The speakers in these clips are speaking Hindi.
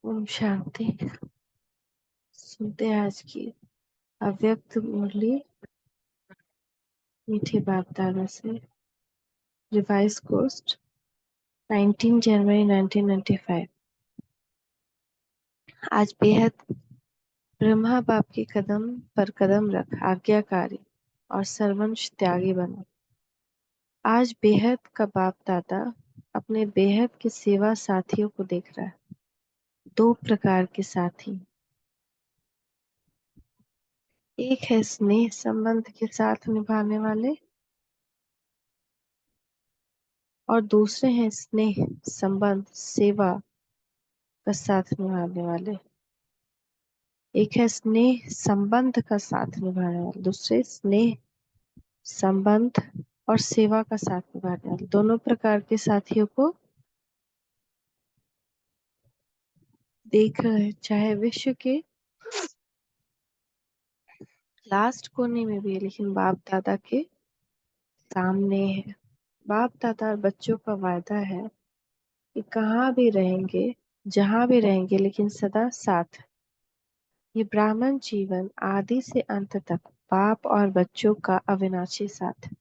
ओम शांति। सुनते हैं आज की अव्यक्त मुरली मीठे बाप दादा से। रिवाइज कोस्ट 19 जनवरी 1995। आज बेहद ब्रह्मा बाप के कदम पर कदम रख आज्ञाकारी और सर्वंश त्यागी बनो। आज बेहद का बाप दादा अपने बेहद के सेवा साथियों को देख रहा है। दो प्रकार के साथी, एक है स्नेह संबंध के साथ निभाने वाले और दूसरे हैं स्नेह संबंध सेवा का साथ निभाने वाले। एक है स्नेह संबंध का साथ निभाने वाले, दूसरे स्नेह संबंध और सेवा का साथ निभाने वाले। दोनों प्रकार के साथियों को देख रहे हैं, चाहे विश्व के लास्ट कोने में भी है, लेकिन बाप दादा के सामने है। बाप दादा और बच्चों का वायदा है कि कहाँ भी रहेंगे, जहाँ भी रहेंगे, लेकिन सदा साथ। ये ब्राह्मण जीवन आदि से अंत तक बाप और बच्चों का अविनाशी साथ है।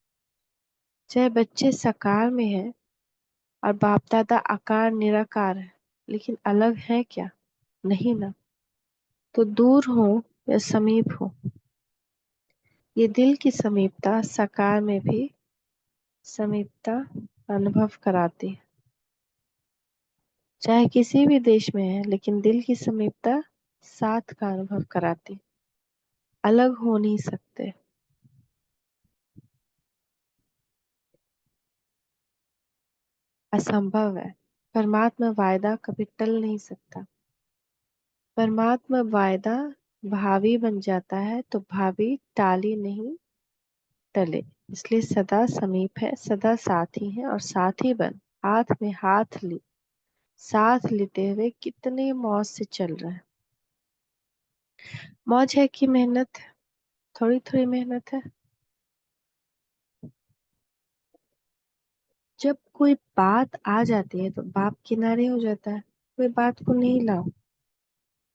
चाहे बच्चे साकार में है और बाप दादा आकार निराकार है, लेकिन अलग है क्या? नहीं ना। तो दूर हो या समीप हो, ये दिल की समीपता साकार में भी समीपता अनुभव कराती है। चाहे किसी भी देश में है, लेकिन दिल की समीपता साथ का अनुभव कराती। अलग हो नहीं सकते। असंभव है। परमात्मा वायदा कभी टल नहीं सकता। परमात्मा वायदा भावी बन जाता है तो भावी टाली नहीं टले। इसलिए सदा समीप है, सदा साथी है और साथी बन हाथ में हाथ ली साथ लेते हुए कितने मौज से चल रहे हैं। मौज है कि मेहनत? थोड़ी थोड़ी मेहनत है। जब कोई बात आ जाती है तो बाप किनारे हो जाता है। कोई बात को नहीं लाओ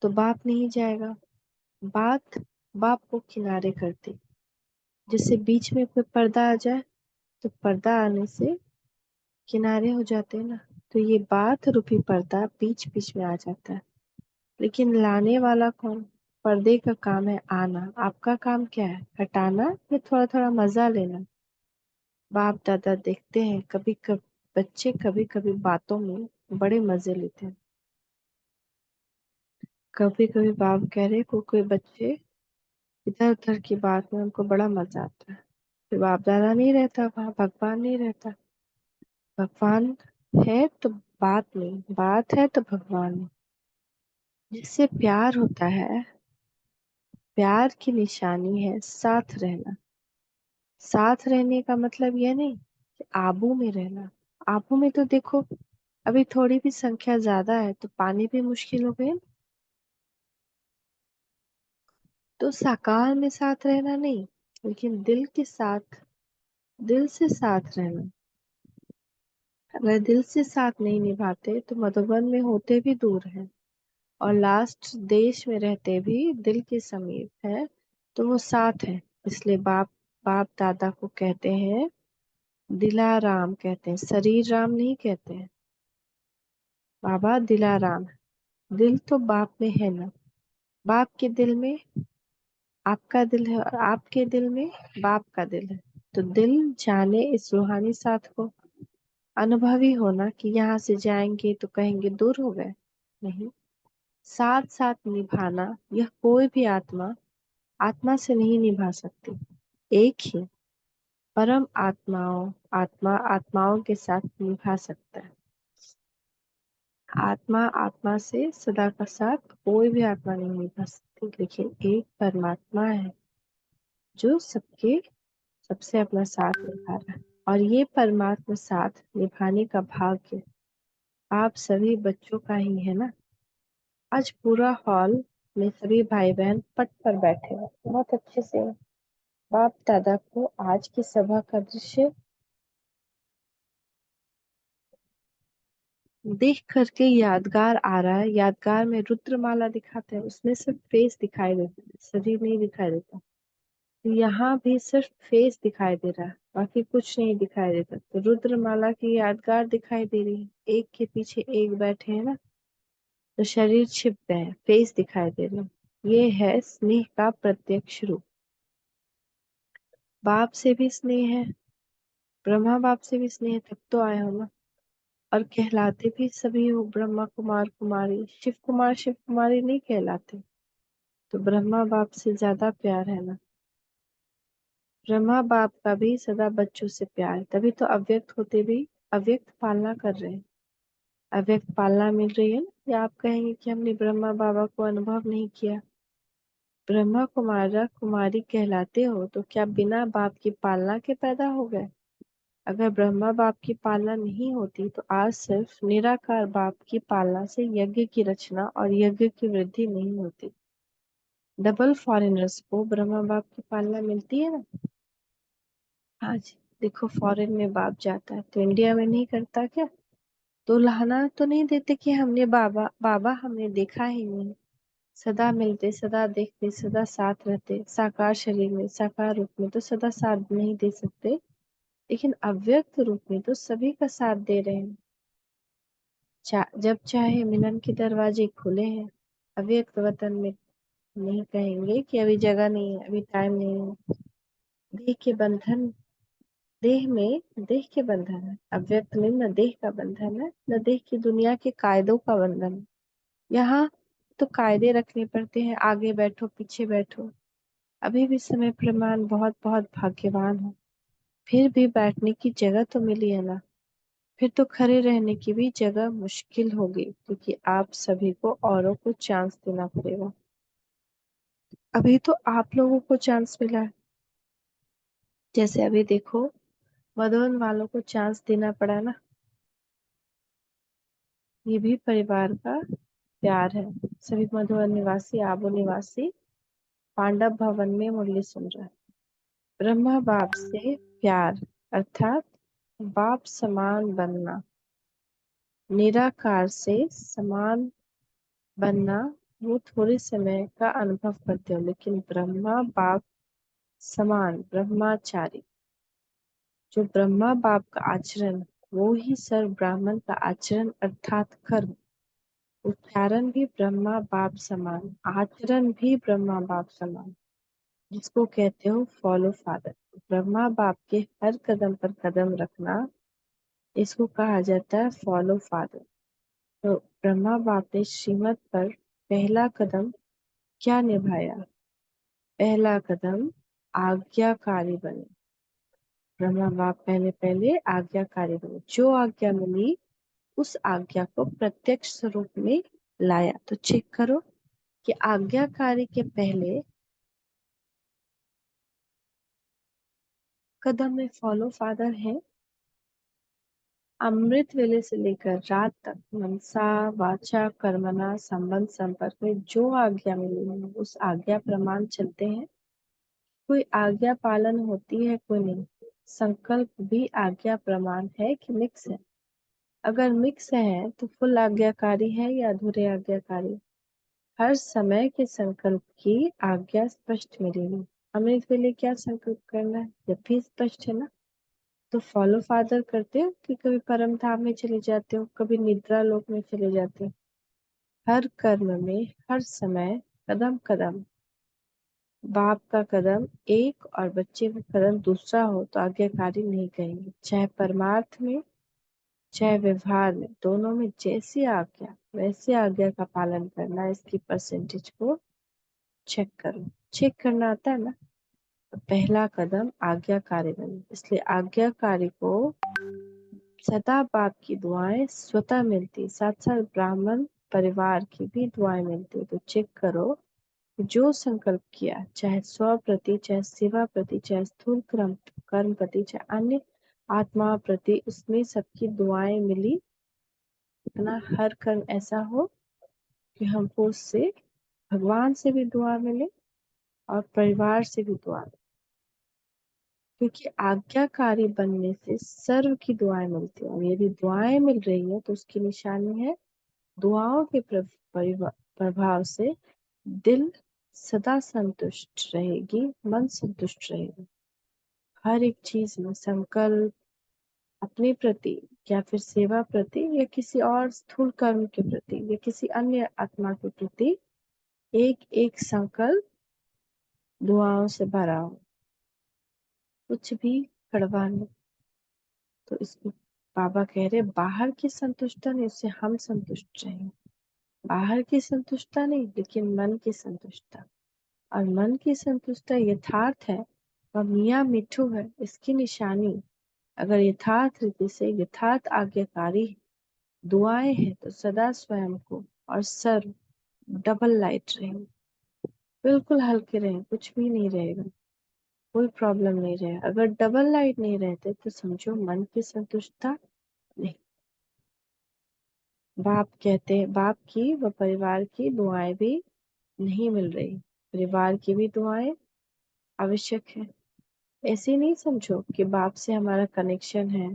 तो बाप नहीं जाएगा। बात बाप को किनारे करती। जिससे बीच में कोई पर्दा आ जाए तो पर्दा आने से किनारे हो जाते हैं ना। तो ये बात रूपी पर्दा बीच बीच में आ जाता है, लेकिन लाने वाला कौन? पर्दे का काम है आना। आपका काम क्या है? हटाना या थोड़ा थोड़ा मजा लेना? बाप दादा देखते हैं कभी कभी बच्चे कभी कभी बातों में बड़े मजे लेते हैं। कभी कभी बाप कह रहे कोई बच्चे इधर उधर की बात में उनको बड़ा मजा आता है। फिर बाप दादा नहीं रहता, वहाँ भगवान नहीं रहता। भगवान है तो बात नहीं, बात है तो भगवान नहीं। जिससे प्यार होता है, प्यार की निशानी है साथ रहना। साथ रहने का मतलब यह नहीं कि आबू में रहना। आबू में तो देखो अभी थोड़ी भी संख्या ज्यादा है तो पानी भी मुश्किल हो गए। तो साकार में साथ रहना नहीं, लेकिन दिल के साथ, दिल से साथ रहना। अगर दिल से साथ नहीं निभाते तो मधुबन में होते भी दूर हैं और लास्ट देश में रहते भी दिल के समीप है, तो वो साथ है। इसलिए बाप बाप दादा को कहते हैं दिलाराम, कहते हैं शरीर राम नहीं कहते हैं। बाबा दिलाराम है। दिल तो बाप में है ना। बाप के दिल में आपका दिल है और आपके दिल में बाप का दिल है। तो दिल जाने इस रूहानी साथ को। अनुभवी होना कि यहाँ से जाएंगे तो कहेंगे दूर हो गए, नहीं। साथ साथ निभाना यह कोई भी आत्मा आत्मा से नहीं निभा सकती। एक ही परम आत्मा आत्माओं के साथ निभा सकता है। आत्मा आत्मा से सदा का साथ कोई भी आत्मा नहीं निभा सकती, लेकिन एक परमात्मा है जो सबके सबसे अपना साथ निभा रहा है। और ये परमात्मा साथ निभाने का भाग्य आप सभी बच्चों का ही है ना। आज पूरा हॉल में सभी भाई बहन पट पर बैठे हैं बहुत अच्छे से। बाप दादा को आज की सभा का दृश्य देख करके यादगार आ रहा है, यादगार में रुद्रमाला दिखाते हैं, उसमें सिर्फ फेस दिखाई देता है, शरीर नहीं दिखाई देता। तो यहाँ भी सिर्फ फेस दिखाई दे रहा है, बाकी कुछ नहीं दिखाई देता। तो रुद्रमाला की यादगार दिखाई दे रही है, एक के पीछे एक बैठे हैं ना, तो शरीर छिप गए हैं, फेस दिखाई दे रहे हैं। ये है स्नेह का प्रत्यक्ष रूप। बाप से भी स्नेह है, ब्रह्मा बाप से भी स्नेह, तब तो आए हो ना। और कहलाते भी सभी हो ब्रह्मा कुमार कुमारी, शिव कुमार शिव कुमारी नहीं कहलाते। तो ब्रह्मा बाप से ज्यादा प्यार है ना। ब्रह्मा बाप का भी सदा बच्चों से प्यार है, तभी तो अव्यक्त होते भी अव्यक्त पालना कर रहे हैं। अव्यक्त पालना मिल रही है ना। या आप कहेंगे कि हमने ब्रह्मा बाबा को अनुभव नहीं किया। ब्रह्मा कुमारा कुमारी कहलाते हो तो क्या बिना बाप की पालना के पैदा हो गए? अगर ब्रह्मा बाप की पालना नहीं होती तो आज सिर्फ निराकार बाप की पालना से यज्ञ की रचना और यज्ञ की वृद्धि नहीं होती। डबल फॉरेनर्स को ब्रह्मा बाप की पालना मिलती है ना। आज देखो फॉरेन में बाप जाता है तो इंडिया में नहीं करता क्या? तो लहना तो नहीं देते कि हमने बाबा बाबा हमने देखा ही नहीं। सदा मिलते, सदा देखते, सदा साथ रहते, साकार शरीर में साकार रूप में तो सदा साथ नहीं दे सकते, लेकिन अव्यक्त रूप में तो सभी का साथ दे रहे हैं। जब चाहे मिलन के दरवाजे खुले हैं। अव्यक्त वतन में नहीं कहेंगे कि अभी जगह नहीं है, अभी टाइम नहीं है। देह के बंधन, देह में देह के बंधन है। अव्यक्त में न देह का बंधन है, न देह की दुनिया के कायदों का बंधन है। यहाँ तो कायदे रखने पड़ते हैं, आगे बैठो पीछे बैठो। अभी भी समय प्रमाण बहुत बहुत भाग्यवान हो, फिर भी बैठने की जगह तो मिली है ना। फिर तो खड़े रहने की भी जगह मुश्किल होगी, क्योंकि आप सभी को औरों को चांस देना पड़ेगा। अभी तो आप लोगों को चांस मिला है। जैसे अभी देखो, मधुबन वालों को चांस देना पड़ा ना। ये भी परिवार का प्यार है। सभी मधुबन निवासी, आबू निवासी पांडव भवन में मुरली सुन रहा है। ब्रह्मा बाप से प्यार अर्थात बाप समान बनना, निराकार से समान बनना, वो थोड़े समय का अनुभव करते हो, लेकिन ब्रह्मा बाप समान ब्रह्मचारी, जो ब्रह्मा बाप का आचरण, वो ही सर्व ब्राह्मण का आचरण अर्थात कर्म। उच्चारण भी ब्रह्मा बाप समान, आचरण भी ब्रह्मा बाप समान, जिसको कहते हो फॉलो फादर। ब्रह्मा बाप के हर कदम पर कदम रखना, इसको कहा जाता है फॉलो फादर। तो ब्रह्मा बाप ने श्रीमत पर पहला कदम क्या निभाया? पहला कदम आज्ञाकारी बने। ब्रह्मा बाप पहले पहले आज्ञाकारी बने, जो आज्ञा मिली उस आज्ञा को प्रत्यक्ष स्वरूप में लाया। तो चेक करो कि आज्ञाकारी के पहले कदम में फॉलो फादर है। अमृत वेले से लेकर रात तक मनसा वाचा कर्मणा संबंध संपर्क में जो आज्ञा मिली है उस आज्ञा प्रमाण चलते हैं। कोई आज्ञा पालन होती है, कोई नहीं। संकल्प भी आज्ञा प्रमाण है कि मिक्स है? अगर मिक्स है तो फुल आज्ञाकारी है या अधूरे आज्ञाकारी? हर समय के संकल्प की आज्ञा स्पष्ट मिलेगी। अमृत वेले क्या संकल्प करना है जब भी स्पष्ट है ना। तो फॉलो फादर करते हो कि कभी परम धाम में चले जाते हो, कभी निद्रा लोक में चले जाते हो। हर कर्म में हर समय कदम कदम बाप का कदम एक और बच्चे का कदम दूसरा हो तो आज्ञाकारी नहीं कहेंगे। चाहे परमार्थ में चाहे व्यवहार में, दोनों में जैसी आज्ञा वैसे आज्ञा का पालन करना। इसकी परसेंटेज को चेक करो। चेक करना आता है ना। तो पहला कदम आज्ञाकारी बने, इसलिए आज्ञाकारी को सदा बाप की दुआएं स्वतः मिलती, साथ साथ ब्राह्मण परिवार की भी दुआएं मिलती। तो चेक करो, जो संकल्प किया, चाहे स्व प्रति, चाहे सेवा प्रति, चाहे स्थूल कर्म कर्म प्रति, चाहे अन्य आत्मा प्रति, उसमें सबकी दुआएं मिली। अपना हर कर्म ऐसा हो कि हमको उससे भगवान से भी दुआ मिले और परिवार से भी दुआ मिले। क्योंकि आज्ञाकारी बनने से सर्व की दुआएं मिलती है, और यदि दुआएं मिल रही है तो उसकी निशानी है दुआओं के प्रभाव से दिल सदा संतुष्ट रहेगी, मन संतुष्ट रहेगा। हर एक चीज में संकल्प अपने प्रति या फिर सेवा प्रति या किसी और स्थूल कर्म के प्रति या किसी अन्य आत्मा के प्रति एक एक संकल्प दुआओं से भरा हो, कुछ भी कड़वा नहीं। तो इसको बाबा कह रहे बाहर की संतुष्टता नहीं, उससे हम संतुष्ट रहेंगे। बाहर की संतुष्टता नहीं, लेकिन मन की संतुष्टता। और मन की संतुष्टता यथार्थ है वह मियाँ मिठू है, इसकी निशानी अगर यथार्थ रीति से यथार्थ आज्ञाकारी दुआएं हैं तो सदा स्वयं को और सर्व डबल लाइट रहेंगे, बिल्कुल हल्के रहें, कुछ भी नहीं रहेगा, कोई प्रॉब्लम नहीं रहेगा। अगर डबल लाइट नहीं रहते तो समझो मन की संतुष्टता नहीं। बाप कहते हैं बाप की व परिवार की दुआएं भी नहीं मिल रही, परिवार की भी दुआएं आवश्यक है। ऐसे नहीं समझो कि बाप से हमारा कनेक्शन है,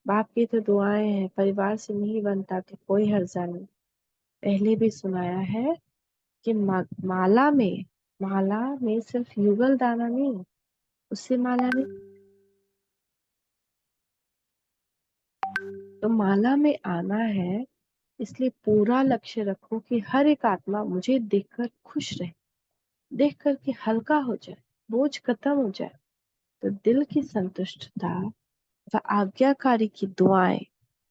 बाप की तो दुआएं हैं, परिवार से नहीं बनता तो कोई हर्जा नहीं। पहले भी सुनाया है कि माला में सिर्फ युगल दाना नहीं, उससे माला नहीं। तो माला में आना है, इसलिए पूरा लक्ष्य रखो कि हर एक आत्मा मुझे देखकर खुश रहे, देख कर के हल्का हो जाए, बोझ खत्म हो जाए। तो दिल की संतुष्टता व आज्ञाकारी की दुआएं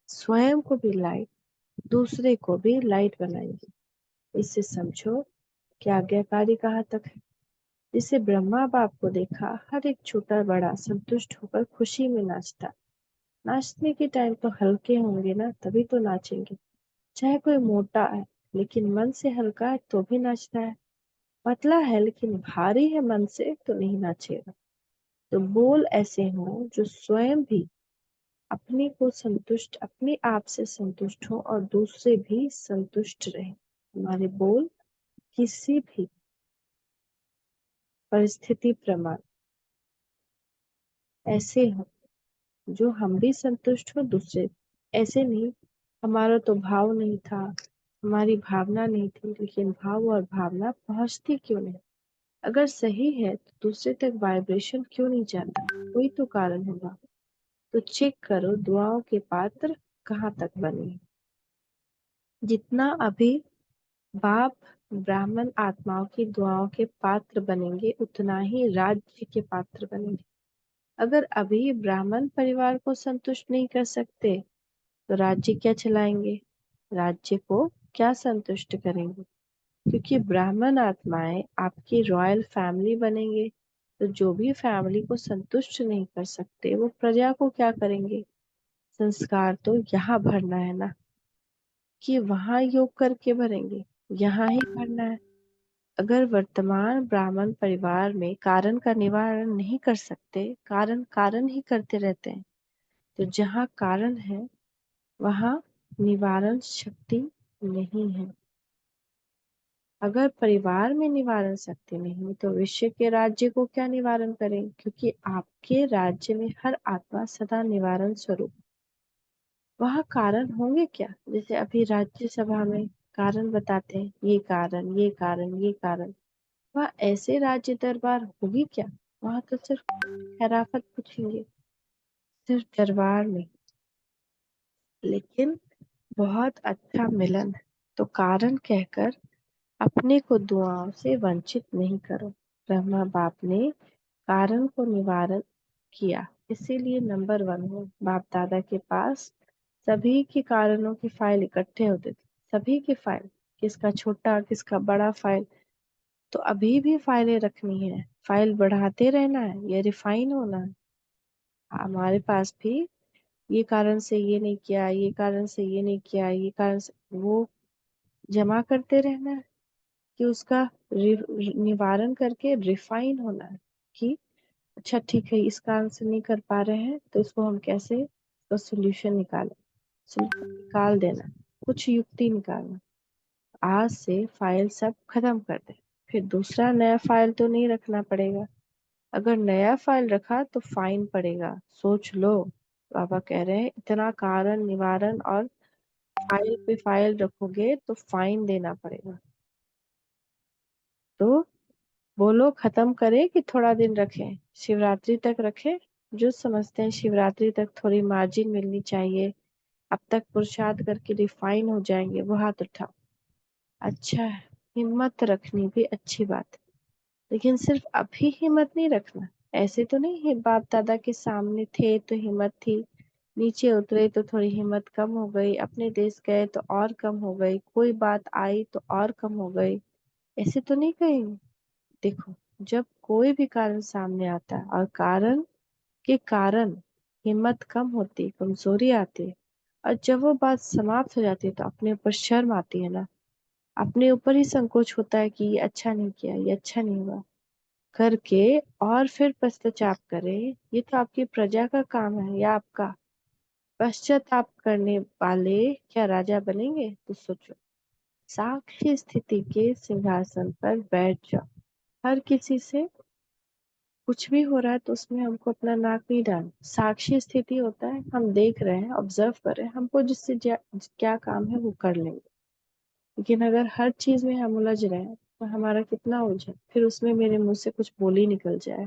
स्वयं को भी लाइट, दूसरे को भी लाइट बनाएंगी। इससे समझो कि आज्ञाकारी कहाँ तक है। जिसे ब्रह्मा बाप को देखा हर एक छोटा बड़ा संतुष्ट होकर खुशी में नाचता। नाचने के टाइम तो हल्के होंगे ना, तभी तो नाचेंगे। चाहे कोई मोटा है लेकिन मन से हल्का है तो भी नाचता है, पतला है लेकिन भारी है मन से तो नहीं नाचेगा। तो बोल ऐसे हो जो स्वयं भी अपने को संतुष्ट, अपने आप से संतुष्ट हो और दूसरे भी संतुष्ट रहे। हमारे बोल किसी भी परिस्थिति प्रमाण ऐसे हो जो हम भी संतुष्ट हो, दूसरे ऐसे नहीं हमारा तो भाव नहीं था, हमारी भावना नहीं थी, लेकिन भाव और भावना पहुंचती क्यों नहीं? अगर सही है तो दूसरे तक वाइब्रेशन क्यों नहीं जाता? कोई तो कारण होगा। तो चेक करो दुआओं के पात्र कहाँ तक बने हैं। जितना अभी बाप ब्राह्मण आत्माओं की दुआओं के पात्र बनेंगे उतना ही राज्य के पात्र बनेंगे। अगर अभी ब्राह्मण परिवार को संतुष्ट नहीं कर सकते तो राज्य क्या चलाएंगे, राज्य को क्या संतुष्ट करेंगे? क्योंकि ब्राह्मण आत्माएं आपकी रॉयल फैमिली बनेंगे, तो जो भी फैमिली को संतुष्ट नहीं कर सकते वो प्रजा को क्या करेंगे? संस्कार तो यहाँ भरना है ना, कि वहां योग करके भरेंगे, यहाँ ही भरना है। अगर वर्तमान ब्राह्मण परिवार में कारण का निवारण नहीं कर सकते, कारण कारण ही करते रहते हैं, तो जहाँ कारण है वहां निवारण शक्ति नहीं है। अगर परिवार में निवारण शक्ति नहीं तो विश्व के राज्य को क्या निवारण करें? क्योंकि आपके राज्य में हर आत्मा सदा निवारण स्वरूप। वहाँ कारण होंगे क्या? जैसे अभी राज्यसभा में कारण बताते हैं, ये कारण ये कारण ये कारण। वहाँ ऐसे राज्य दरबार होगी क्या? वहाँ तो सिर्फ खैराफत पूछेंगे, सिर्फ दरबार में। लेकिन बहुत अच्छा मिलन है, तो कारण कहकर अपने को दुआओं से वंचित नहीं करो। ब्रह्मा बाप ने कारण को निवारण किया, इसीलिए नंबर 1 हो। बाप दादा के पास सभी के कारणों की फाइल इकट्ठे होते थे, सभी की फाइल, किसका छोटा किसका बड़ा फाइल। तो अभी भी फाइलें रखनी है, फाइल बढ़ाते रहना है, ये रिफाइन होना है। हमारे पास भी ये कारण से ये नहीं किया, ये कारण से ये नहीं किया, ये कारण से वो जमा करते रहना है, कि उसका निवारण करके रिफाइन होना है, कि अच्छा ठीक है इस कारण से नहीं कर पा रहे हैं तो इसको हम कैसे इसका सोल्यूशन निकालें, सोल्यूशन निकाल देना, कुछ युक्ति निकालना। आज से फाइल सब खत्म कर दे, फिर दूसरा नया फाइल तो नहीं रखना पड़ेगा। अगर नया फाइल रखा तो फाइन पड़ेगा, सोच लो। बाबा कह रहे हैं इतना कारण निवारण और फाइल पे फाइल रखोगे तो फाइन देना पड़ेगा। तो बोलो खत्म करें कि थोड़ा दिन रखें, शिवरात्रि तक रखें? जो समझते हैं शिवरात्रि तक थोड़ी मार्जिन मिलनी चाहिए, अब तक पुरुषार्थ करके रिफाइन हो जाएंगे, वो हाथ उठाओ। अच्छा है, हिम्मत रखनी भी अच्छी बात है, लेकिन सिर्फ अभी हिम्मत नहीं रखना। ऐसे तो नहीं है बाप दादा के सामने थे तो हिम्मत थी, नीचे उतरे तो थोड़ी हिम्मत कम हो गई, अपने देश गए तो और कम हो गई, कोई बात आई तो और कम हो गई, ऐसे तो नहीं कहेंगे। देखो, जब कोई भी कारण सामने आता है और कारण के कारण हिम्मत कम होती, कमजोरी आती है, और जब वो बात समाप्त हो जाती है तो अपने ऊपर शर्म आती है ना, अपने ऊपर ही संकोच होता है कि ये अच्छा नहीं किया, ये अच्छा नहीं हुआ करके, और फिर पश्चाताप करें, ये तो आपकी प्रजा का काम है या आपका? पश्चाताप करने वाले क्या राजा बनेंगे? तो सोचो, साक्षी स्थिति के सिंहासन पर बैठ जाओ। हर किसी से कुछ भी हो रहा है तो उसमें हमको अपना नाक नहीं डाल। साक्षी स्थिति होता है हम देख रहे हैं, ऑब्जर्व कर रहे हैं, हमको जिससे क्या काम है वो कर लेंगे। लेकिन अगर हर चीज में हम उलझ रहे हैं तो हमारा कितना उलझन, फिर उसमें मेरे मुंह से कुछ बोली निकल जाए,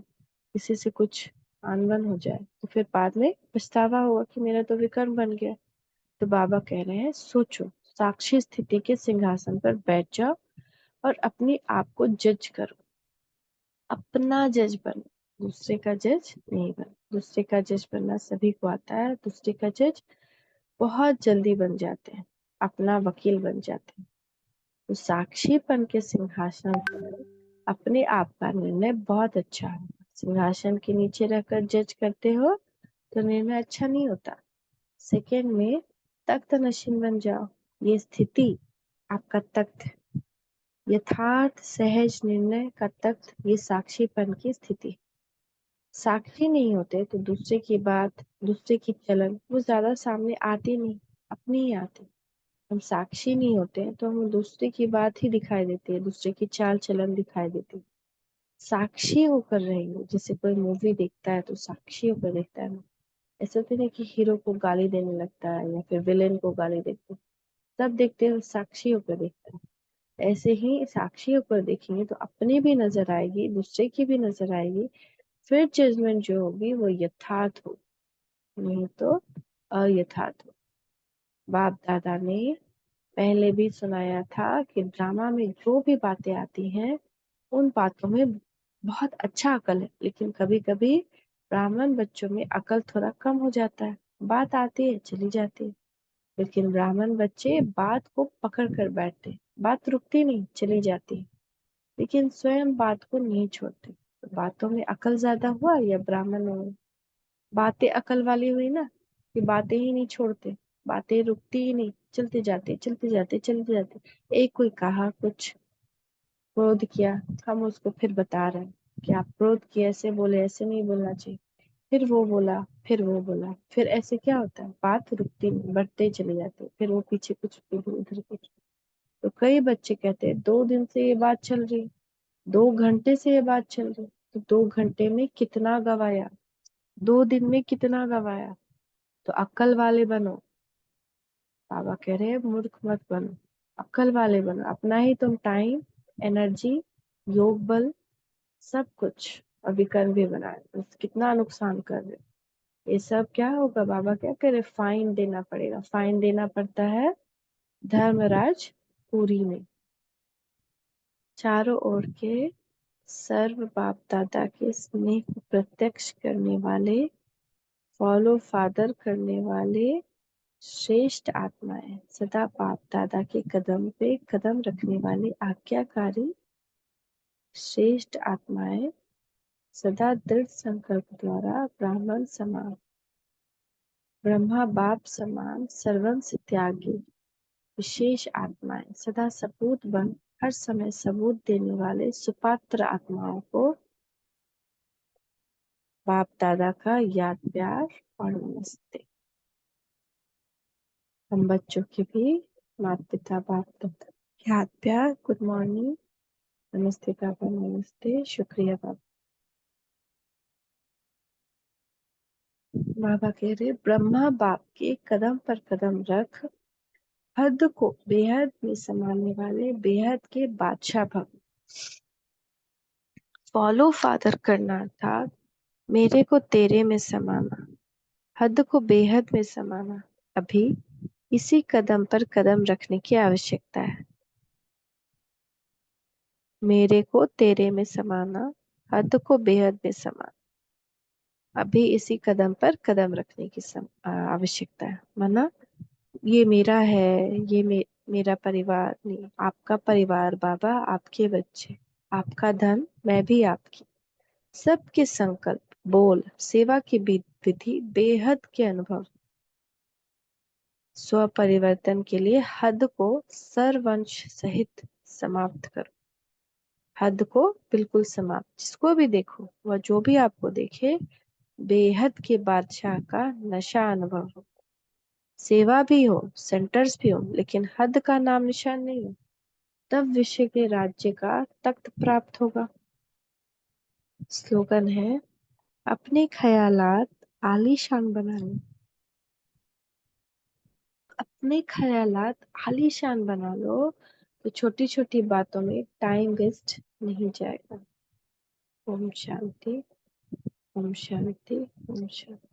किसी से कुछ अनबन हो जाए, तो फिर बाद में पछतावा होगा कि मेरा तो विकर्म बन गया। तो बाबा कह रहे हैं सोचो, साक्षी स्थिति के सिंहासन पर बैठ जाओ और अपने आप को जज करो। अपना जज बनो, दूसरे का जज नहीं बनो। दूसरे का जज बनना सभी को आता है, दूसरे का जज बहुत जल्दी बन जाते हैं, अपना वकील बन जाते हैं। तो साक्षीपन के सिंहासन पर अपने आप का निर्णय बहुत अच्छा है। सिंहासन के नीचे रहकर जज करते हो तो निर्णय अच्छा नहीं होता। सेकंड में तख्त नशीन बन जाओ, ये स्थिति आपका तख्त है। यथार्थ सहज निर्णय का तख्त, ये साक्षीपन की स्थिति। साक्षी नहीं होते तो दूसरे की बात, दूसरे की चलन वो ज्यादा सामने आती नहीं, अपनी ही आती। हम साक्षी नहीं होते हैं तो हमें दूसरे की बात ही दिखाई देती है, दूसरे की चाल चलन दिखाई देती है। साक्षी होकर रहेंगे, जैसे कोई मूवी देखता है तो साक्षी होकर देखता है ना। ऐसा तो नहीं कि हीरो को गाली देने लगता है या फिर विलेन को गाली देते हैं। सब देखते हैं, साक्षी होकर देखता है। ऐसे ही साक्षी होकर देखेंगे तो अपनी भी नजर आएगी, दूसरे की भी नजर आएगी, फिर जजमेंट जो होगी वो यथार्थ होगी, नहीं तो अयथार्थ हो। बाप दादा ने पहले भी सुनाया था कि ड्रामा में जो भी बातें आती हैं उन बातों में बहुत अच्छा अकल है, लेकिन कभी कभी ब्राह्मण बच्चों में अकल थोड़ा कम हो जाता है। बात आती है चली जाती है, लेकिन ब्राह्मण बच्चे बात को पकड़ कर बैठते हैं, बात रुकती नहीं, चली जाती है, लेकिन स्वयं बात को नहीं छोड़ते। तो बातों में अकल ज्यादा हुआ या ब्राह्मणों में? बातें अकल वाली हुई ना, कि बातें ही नहीं छोड़ते, बातें रुकती ही नहीं, चलते जाते चलते जाते चलते जाते। एक कोई कहा कुछ, क्रोध किया, हम उसको फिर बता रहे हैं कि आप क्रोध किए, ऐसे बोले, ऐसे नहीं बोलना चाहिए। फिर वो बोला, फिर वो बोला, फिर ऐसे क्या होता है, बात रुकती नहीं, बढ़ते चले जाते, फिर वो पीछे कुछ इधर उधर कुछ। तो कई बच्चे कहते हैं 2 दिन से ये बात चल रही, 2 घंटे से ये बात चल रही, तो 2 घंटे में कितना गवाया, 2 दिन में कितना गवाया? तो अक्ल वाले बनो। बाबा कह रहे हैं मूर्ख मत बनो, अक्ल वाले बनो। अपना ही तुम टाइम, एनर्जी, योग बल, सब कुछ और विकर्ण भी बना रहे हो, तो कितना नुकसान कर रहे हो। ये सब क्या होगा? बाबा क्या कह रहे? फाइन देना पड़ेगा। फाइन देना पड़ता है धर्मराज पुरी में। चारों ओर के सर्व बाप दादा के स्नेह को प्रत्यक्ष करने वाले, फॉलो फादर करने वाले श्रेष्ठ आत्माएं, सदा बाप दादा के कदम पे कदम रखने वाले आज्ञाकारी श्रेष्ठ आत्माएं, सदा दृढ़ संकल्प द्वारा ब्राह्मण समान, ब्रह्मा बाप समान सर्वंस त्यागी विशेष आत्माएं, सदा सपूत बन हर समय सबूत देने वाले सुपात्र आत्माओं को बाप दादा का याद प्यार और नमस्ते। हम बच्चों की भी माता पिता बाप दादा याद प्यार, गुड मॉर्निंग, नमस्ते पापा, नमस्ते, शुक्रिया पापा। बाबा कह रहे ब्रह्मा बाप के कदम पर कदम रख, हद को बेहद में समाने वाले बेहद के बादशाह भव। फॉलो फादर करना था मेरे को तेरे में समाना, हद को बेहद में समाना अभी इसी कदम पर कदम रखने की आवश्यकता है। मेरे को तेरे में समाना, हद को बेहद में समाना अभी इसी कदम पर कदम रखने की आवश्यकता है। माना ये मेरा है, ये मेरा परिवार नहीं, आपका परिवार बाबा, आपके बच्चे, आपका धन, मैं भी आपकी, सबके संकल्प बोल सेवा की विधि बेहद के अनुभव, स्व परिवर्तन के लिए हद को सर्वंश सहित समाप्त करो। हद को बिल्कुल समाप्त, जिसको भी देखो वह जो भी आपको देखे बेहद के बादशाह का नशा अनुभव हो। सेवा भी हो, सेंटर्स भी हो, लेकिन हद का नाम निशान नहीं हो, तब विश्व के राज्य का तख्त प्राप्त होगा। स्लोगन है अपने ख्यालात आलीशान बना लो। अपने ख्यालात आलीशान बना लो तो छोटी छोटी बातों में टाइम वेस्ट नहीं जाएगा। ओम शांति, ओम शांति, ओम शांति।